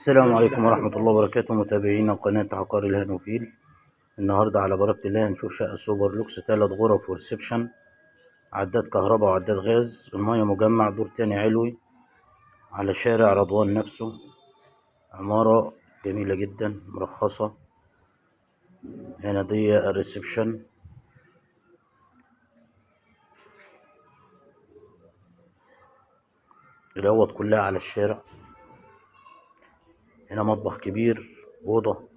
السلام عليكم ورحمة الله وبركاته، متابعينا قناة عقار الهانوفيل. النهاردة على بركة الله هنشوف شقة سوبر لوكس 3 غرف وريسبشن، عداد كهرباء وعداد غاز، المية مجمع، دور تاني علوي على شارع رضوان نفسه. عمارة جميلة جدا مرخصة. هنا دي الريسبشن، الأوض كلها على الشارع. هنا مطبخ كبير، أوضة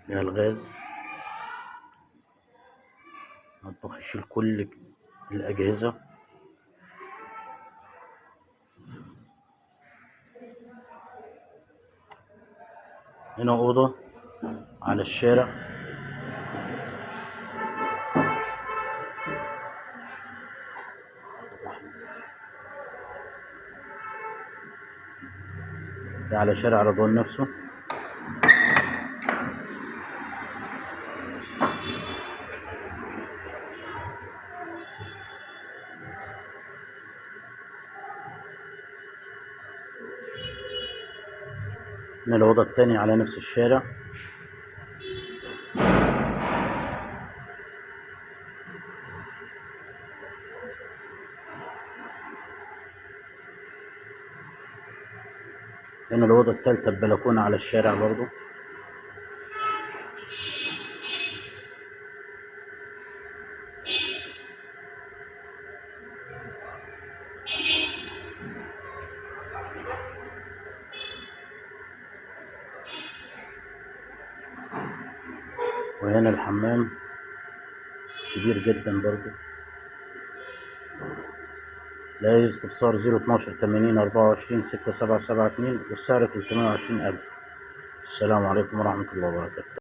فيها الغاز، مطبخ يشيل كل الأجهزة. هنا أوضة على الشارع، ده على شارع رضوان نفسه. هنا الأوضة التانية على نفس الشارع. هنا الأوضة التالتة ببلكونة على الشارع برضو. وهنا الحمام كبير جدا برضو. لا استفسار 012 80 24 6772 والسعر 320,000. السلام عليكم ورحمة الله وبركاته.